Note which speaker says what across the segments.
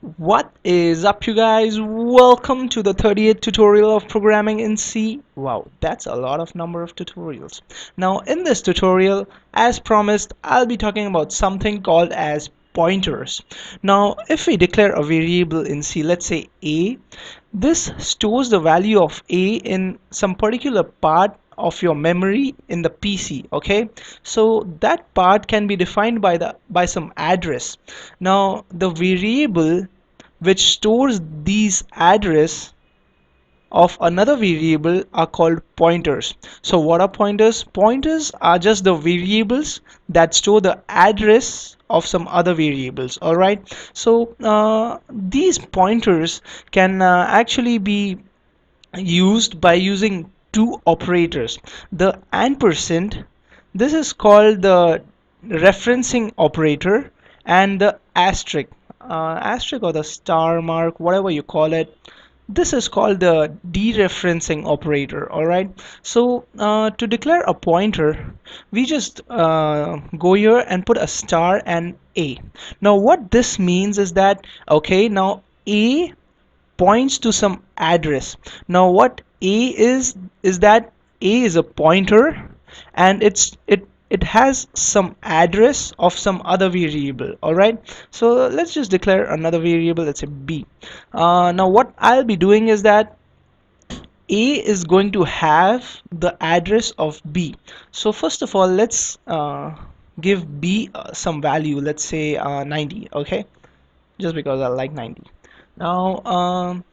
Speaker 1: What is up, you guys? Welcome to the 30th tutorial of programming in C. Wow, that's a lot of number of tutorials. Now, in this tutorial, as promised, I'll be talking about something called as pointers. Now, if we declare a variable in C, let's say a, this stores the value of a in some particular part of your memory in the PC. Okay, so that part can be defined by some address. Now the variable which stores these address of another variable are called pointers. So what are pointers? Pointers are just the variables that store the address of some other variables. All right, so these pointers can actually be used by using two operators. The ampersand, this is called the referencing operator, and the asterisk or the star mark, whatever you call it, this is called the dereferencing operator. All right, so to declare a pointer, we just go here and put a star and a. Now what this means is that, okay, now a points to some address. Now what a is that a is a pointer, and it has some address of some other variable. All right, so let's just declare another variable, let's say b. Now what I'll be doing is that a is going to have the address of b. So first of all, let's give b some value, let's say 90. Okay, just because I like 90. Now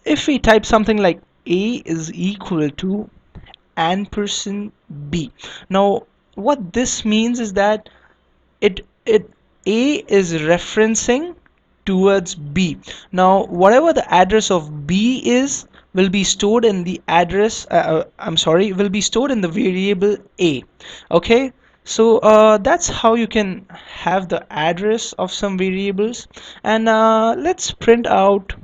Speaker 1: if we type something like a is equal to ampersand b, now what this means is that it a is referencing towards b. Now whatever the address of b is will be stored in the address, I'm sorry, will be stored in the variable a. Okay, so that's how you can have the address of some variables. And let's print out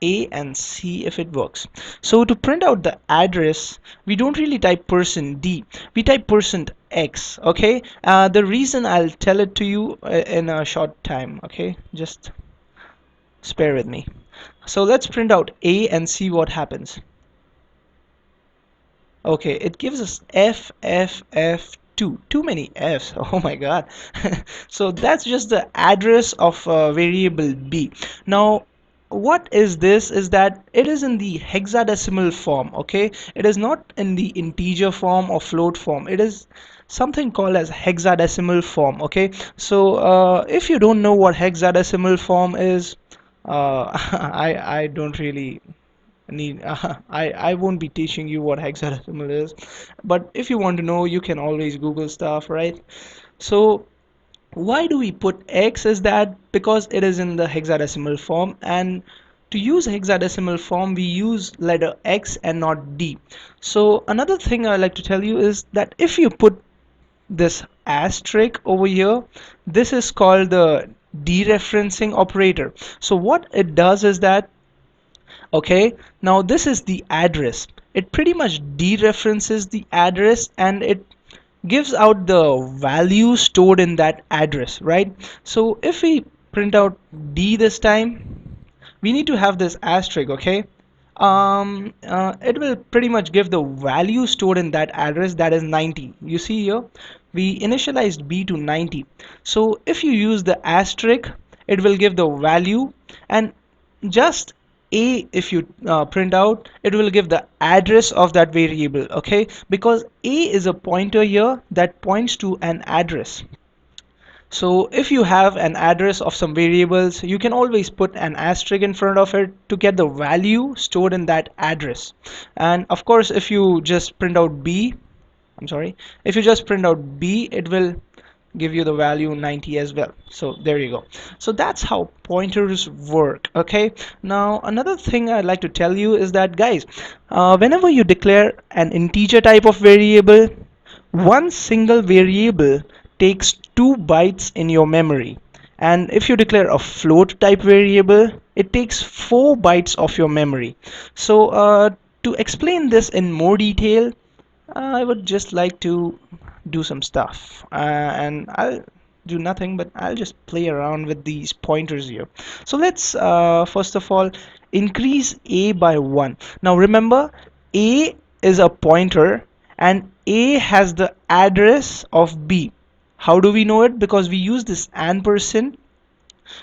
Speaker 1: a and see if it works. So to print out the address, we don't really type %d, we type %x. Okay, the reason I'll tell it to you in a short time. Okay, just spare with me. So let's print out a and see what happens. Okay, it gives us f f f too many f's. Oh my god. So that's just the address of variable b. Now what is this is that it is in the hexadecimal form. Okay, it is not in the integer form or float form. It is something called as hexadecimal form. Okay, so if you don't know what hexadecimal form is, I don't really need I won't be teaching you what hexadecimal is, but if you want to know, you can always Google stuff, right? So why do we put x is that because it is in the hexadecimal form, and to use hexadecimal form we use letter x and not d. So another thing I like to tell you is that if you put this asterisk over here, this is called the dereferencing operator. So what it does is that, okay, now this is the address. It pretty much dereferences the address, and it gives out the value stored in that address, right? So if we print out d this time, we need to have this asterisk. Okay, it will pretty much give the value stored in that address, that is 90. You see here we initialized b to 90. So if you use the asterisk, it will give the value, and just a, if you print out, it will give the address of that variable. Okay, because a is a pointer here that points to an address. So if you have an address of some variables, you can always put an asterisk in front of it to get the value stored in that address. And of course, if you just print out b, I'm sorry, if you just print out b, it will give you the value 90 as well. So there you go. So that's how pointers work. Okay, now another thing I'd like to tell you is that, guys, whenever you declare an integer type of variable, one single variable takes 2 bytes in your memory, and if you declare a float type variable, it takes 4 bytes of your memory. So to explain this in more detail, I would just like to do some stuff, and I'll do nothing, but I'll just play around with these pointers here. So let's first of all increase a by 1. Now remember, a is a pointer and a has the address of b. How do we know it? Because we use this ampersand,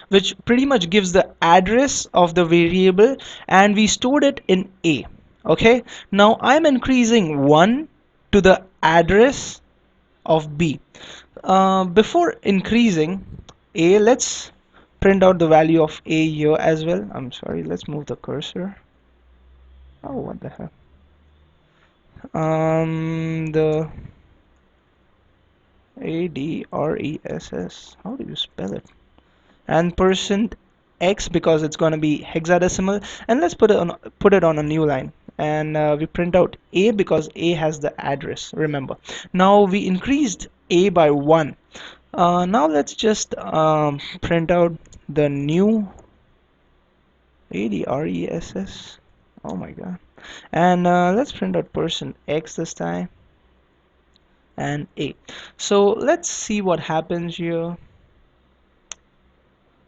Speaker 1: which pretty much gives the address of the variable, and we stored it in a. Okay, now I'm increasing 1 to the address of b. Before increasing a, let's print out the value of a here as well. I'm sorry, let's move the cursor. Oh, what the heck. The address, how do you spell it? And percent x, because it's going to be hexadecimal, and let's put it on a new line, and we print out a because a has the address, remember. Now we increased a by 1. Now let's just print out the new address. Oh my god. And let's print out percent x this time, and a. So let's see what happens here.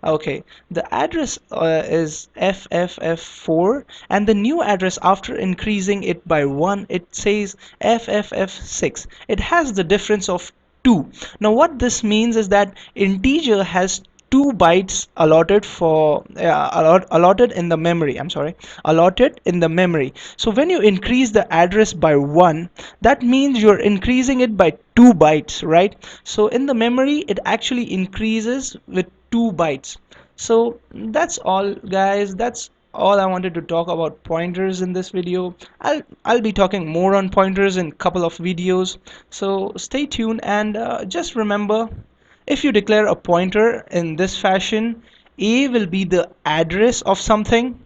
Speaker 1: Okay, the address is FFF4, and the new address, after increasing it by 1, it says FFF6. It has the difference of 2. Now what this means is that integer has 2 bytes allotted for allotted in the memory. I'm sorry, allotted in the memory. So when you increase the address by 1, that means you're increasing it by 2 bytes, right? So in the memory it actually increases with 2 bytes. So that's all, guys. That's all I wanted to talk about pointers in this video. I'll be talking more on pointers in a couple of videos, so stay tuned. And just remember, if you declare a pointer in this fashion, a will be the address of something,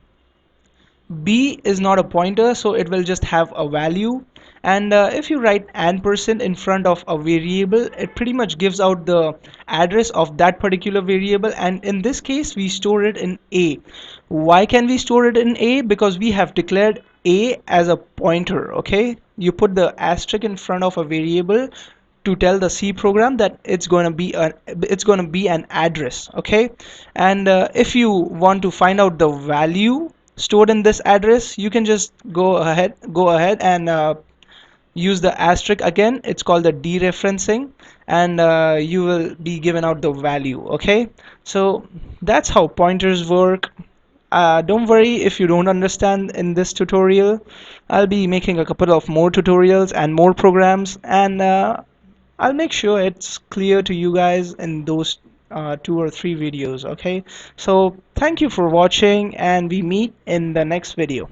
Speaker 1: b is not a pointer, so it will just have a value, and if you write ampersand in front of a variable, it pretty much gives out the address of that particular variable, and in this case we store it in a. Why can we store it in a? Because we have declared a as a pointer. Okay, you put the asterisk in front of a variable to tell the C program that it's going to be an address. Okay, and if you want to find out the value stored in this address, you can just go ahead and use the asterisk again. It's called the dereferencing, and you will be given out the value. Okay, so that's how pointers work. Don't worry if you don't understand in this tutorial. I'll be making a couple of more tutorials and more programs, and I'll make sure it's clear to you guys in those 2 or 3 videos. Okay, so thank you for watching, and we meet in the next video.